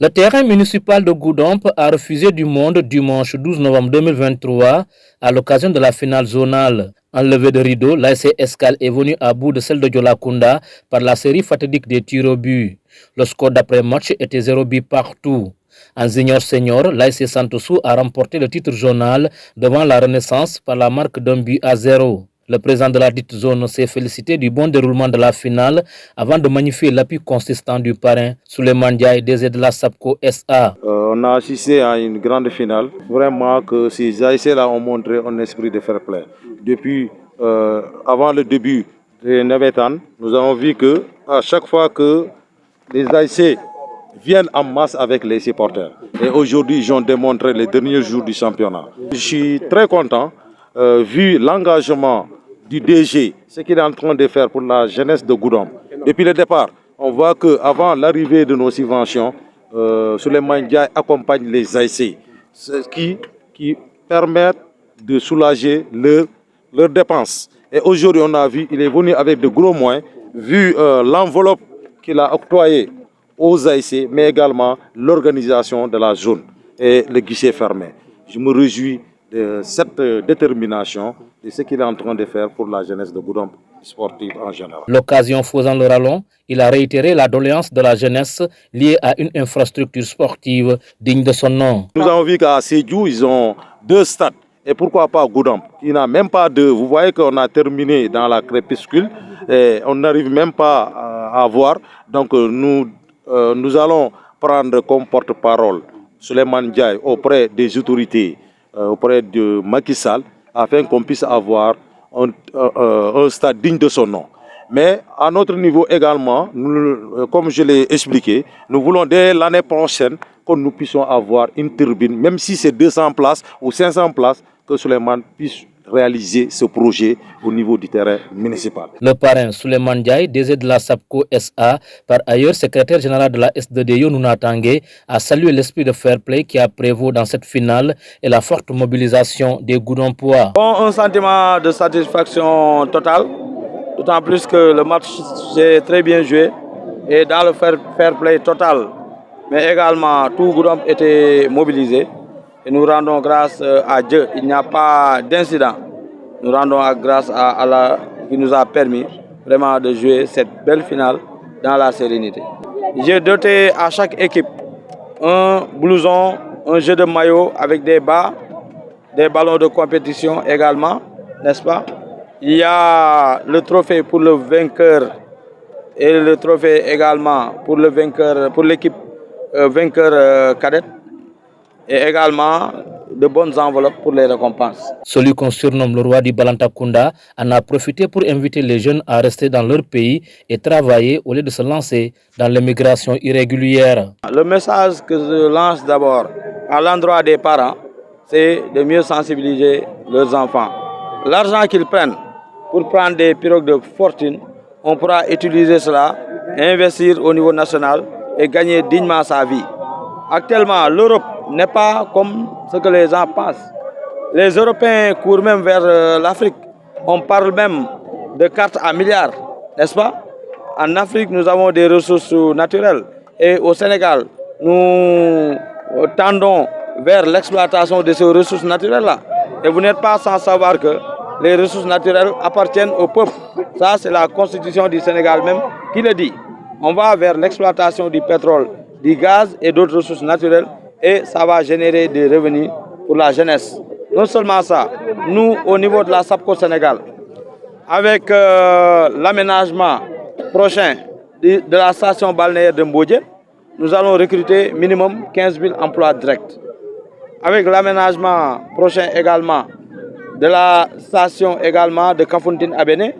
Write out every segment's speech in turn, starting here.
Le terrain municipal de Goudomp a refusé du monde dimanche 12 novembre 2023 à l'occasion de la finale zonale. En levée de rideau, l'ASC Escale est venu à bout de celle de Djolakunda par la série fatidique des tirs au but. Le score d'après-match était 0 but partout. En junior senior, l'ASC Santosou a remporté le titre zonal devant la Renaissance par la marque d'un but à 0. Le président de la dite zone s'est félicité du bon déroulement de la finale avant de magnifier l'appui consistant du parrain Souleymane Ndiaye, DG de la SAPCO SA. On a assisté à une grande finale. Vraiment que ces ASC-là ont montré un esprit de fair play. Depuis avant le début des Nevetan, nous avons vu que à chaque fois que les ASC viennent en masse avec les supporters. Et aujourd'hui, ils ont démontré les derniers jours du championnat. Je suis très content, vu l'engagement du DG, ce qu'il est en train de faire pour la jeunesse de Goudomp. Depuis le départ, on voit qu'avant l'arrivée de nos subventions, Souleymane Ndiaye accompagne les ASC, ce qui permet de soulager leurs dépenses. Et aujourd'hui, on a vu, il est venu avec de gros moyens, vu l'enveloppe qu'il a octroyée aux ASC, mais également l'organisation de la zone et le guichet fermé. Je me réjouis de cette détermination et ce qu'il est en train de faire pour la jeunesse de Goudomp sportive en général. L'occasion faisant le rallon, il a réitéré la doléance de la jeunesse liée à une infrastructure sportive digne de son nom. Nous avons vu qu'à Sédhiou, ils ont 2 stades. Et pourquoi pas Goudomp? Il n'a même pas 2. Vous voyez qu'on a terminé dans la crépuscule et on n'arrive même pas à voir. Donc nous allons prendre comme porte-parole Souleymane Ndiaye auprès des autorités, auprès de Macky Sall, afin qu'on puisse avoir un stade digne de son nom. Mais à notre niveau également, comme je l'ai expliqué, nous voulons dès l'année prochaine que nous puissions avoir une tribune, même si c'est 200 places ou 500 places, que Souleymane puisse réaliser ce projet au niveau du terrain municipal. Le parrain Souleymane Ndiaye, DG de la SAPCO SA, par ailleurs secrétaire général de la SDD Yonouna Tangué, a salué l'esprit de fair play qui a prévalu dans cette finale et la forte mobilisation des Goudompois. Un sentiment de satisfaction totale, d'autant plus que le match s'est très bien joué et dans le fair play total, mais également tout Goudomp était mobilisé. Et nous rendons grâce à Dieu. Il n'y a pas d'incident. Nous rendons grâce à Allah qui nous a permis vraiment de jouer cette belle finale dans la sérénité. J'ai doté à chaque équipe un blouson, un jeu de maillot avec des bas, des ballons de compétition également, n'est-ce pas? Il y a le trophée pour le vainqueur et le trophée également pour le vainqueur, pour l'équipe vainqueur cadette. Et également de bonnes enveloppes pour les récompenses. Celui qu'on surnomme le roi du Balantakunda en a profité pour inviter les jeunes à rester dans leur pays et travailler au lieu de se lancer dans l'immigration irrégulière. Le message que je lance d'abord à l'endroit des parents, c'est de mieux sensibiliser leurs enfants. L'argent qu'ils prennent pour prendre des pirogues de fortune, on pourra utiliser cela, investir au niveau national et gagner dignement sa vie. Actuellement, l'Europe n'est pas comme ce que les gens pensent. Les Européens courent même vers l'Afrique. On parle même de cartes à milliards, n'est-ce pas? En Afrique, nous avons des ressources naturelles. Et au Sénégal, nous tendons vers l'exploitation de ces ressources naturelles-là. Et vous n'êtes pas sans savoir que les ressources naturelles appartiennent au peuple. Ça, c'est la constitution du Sénégal même qui le dit. On va vers l'exploitation du pétrole, du gaz et d'autres ressources naturelles et ça va générer des revenus pour la jeunesse. Non seulement ça, nous au niveau de la SAPCO Sénégal, avec l'aménagement prochain de la station balnéaire de Mbodje, nous allons recruter minimum 15 000 emplois directs. Avec l'aménagement prochain également de la station également de Kafountine à Béné,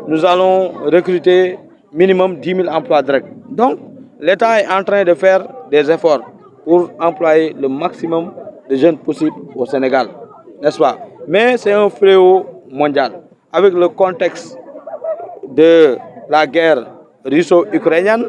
nous allons recruter minimum 10 000 emplois directs. Donc, l'État est en train de faire des efforts pour employer le maximum de jeunes possibles au Sénégal, n'est-ce pas? Mais c'est un fléau mondial. Avec le contexte de la guerre russo-ukrainienne,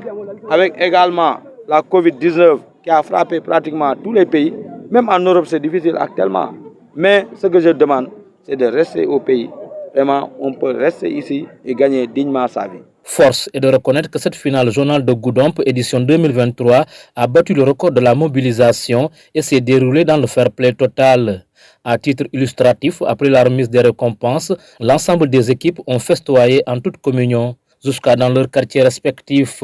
avec également la Covid-19 qui a frappé pratiquement tous les pays, même en Europe c'est difficile actuellement. Mais ce que je demande, c'est de rester au pays. Vraiment, on peut rester ici et gagner dignement sa vie. Force est de reconnaître que cette finale zonale de Goudomp édition 2023 a battu le record de la mobilisation et s'est déroulée dans le fair play total. À titre illustratif, après la remise des récompenses, l'ensemble des équipes ont festoyé en toute communion jusqu'à dans leurs quartiers respectifs.